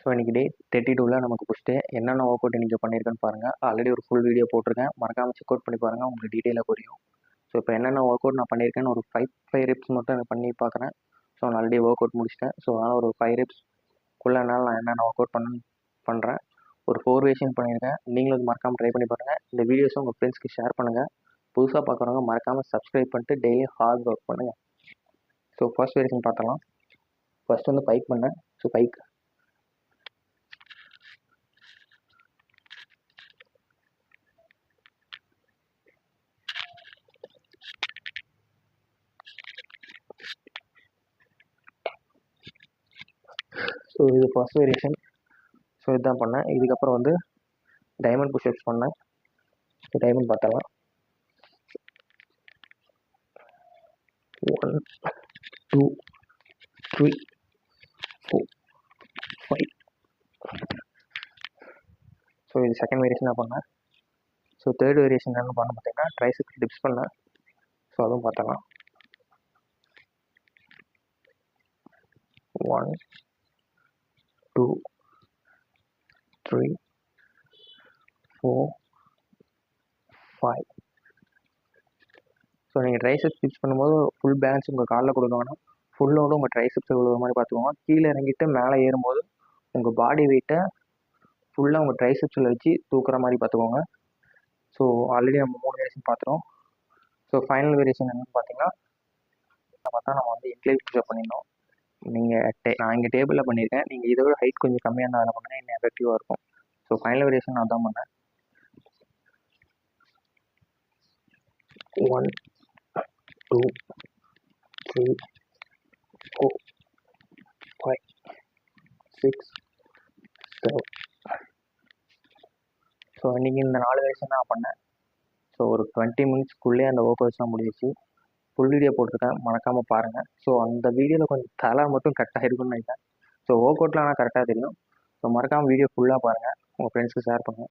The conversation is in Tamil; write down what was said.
ஸோ இன்றைக்கி டே 32ல் நமக்கு புஷ்ட்டு என்னென்ன ஒர்க் அவுட் இன்றைக்கி பண்ணியிருக்கேன்னு பாருங்கள். ஆல்ரெடி ஒரு ஃபுல் வீடியோ போட்டிருக்கேன், மறக்காமல் செக் அவுட் பண்ணி பாருங்கள், உங்களுக்கு டீட்டெயிலாக புரியும். ஸோ இப்போ என்னென்ன ஒர்க் அவுட் நான் பண்ணியிருக்கேன்னு ஒரு 5 reps மட்டும் நான் பண்ணி பார்க்குறேன். ஸோ நான் ஆல்ரெடி ஒர்க் அவுட் முடிச்சிட்டேன். ஸோ அதனால் ஒரு 5 repsக்குள்ளே நான் என்னென்ன ஒர்க் அவுட் பண்ணுறேன். ஒரு 4 வேரியேஷன் பண்ணியிருக்கேன். நீங்களும் இது மறக்காமல் ட்ரை பண்ணி பாருங்கள். இந்த வீடியோஸை உங்கள் ஃப்ரெண்ட்ஸ்க்கு ஷேர் பண்ணுங்கள். புதுசாக பார்க்குறவங்க மறக்காமல் சப்ஸ்கிரைப் பண்ணிட்டு டெய்லி ஹார்ட் ஒர்க் பண்ணுங்கள். ஸோ ஃபர்ஸ்ட் வேரியேஷன் பார்த்தலாம். ஃபர்ஸ்ட் வந்து பைக் பண்ணேன். ஸோ பைக் ஸோ இது ஃபர்ஸ்ட் வேரியேஷன். ஸோ இதுதான் பண்ணேன். இதுக்கப்புறம் வந்து டைமண்ட் புஷ்அப்ஸ் பண்ணேன். ஸோ டைமண்ட் பார்த்தலாம். 1 2 3 4 5. ஸோ இது செகண்ட் வேரியேஷன் நான் பண்ணேன். ஸோ தேர்ட் வேரியேஷன் என்னென்னு பண்ண பார்த்தீங்கன்னா ட்ரைசெப்ஸ் டிப்ஸ் பண்ணேன். ஸோ அதுவும் பார்த்தலாம். 1 2 3 4 5. ஸோ நீங்கள் ட்ரைசெப்ஸ் டிப்ஸ் பண்ணும்போது ஃபுல் பேலன்ஸ் உங்கள் காலில் கொடுக்கணும். ஃபுல்லோடு உங்கள் ட்ரைசெப்ஸ் விழுற மாதிரி பார்த்துக்கோங்க. கீழே இறங்கிட்டு மேலே ஏறும்போது உங்கள் பாடி வெயிட்டை ஃபுல்லாக உங்கள் ட்ரைசெப்ஸில் வச்சு தூக்குற மாதிரி பார்த்துக்கோங்க. ஸோ ஆல்ரெடி நம்ம 3 வேரியேஷன் பார்த்துட்டோம். ஸோ ஃபைனல் வேரியேஷன் என்னென்னு பார்த்தீங்கன்னா நம்ம வந்து இன்க்ளைன் புஷ்அப் பண்ணிடணும். நான் இங்கே டேபிளில் பண்ணியிருக்கேன். நீங்கள் இதோட ஹைட் கொஞ்சம் கம்மியாக இருந்தால் அதில் பண்ணால் இன்னும் எஃபெக்டிவாக இருக்கும். ஸோ ஃபைனல் வேரியேஷன் நான் தான் பண்ணேன். 1 2 3 4 5 6 7. ஸோ இன்றைக்கி இந்த 4 வேரியேஷன் நான் பண்ணேன். ஸோ ஒரு 20 minutesக்குள்ளே அந்த ஒர்க் அவுட்ஸ்லாம் முடிஞ்சிச்சு. ஃபுல் வீடியோ போட்டிருக்கேன், மறக்காமல் பாருங்கள். ஸோ அந்த வீடியோவில் கொஞ்சம் தலை மட்டும் கரெக்டாக இருக்குன்னு நினைக்கிறேன். ஸோ ஒர்க் அவுட்லாம் ஆனால் கரெக்டாக தெரியும். ஸோ மறக்காமல் வீடியோ ஃபுல்லாக பாருங்கள், உங்கள் ஃப்ரெண்ட்ஸ்க்கு ஷேர் பண்ணுங்கள்.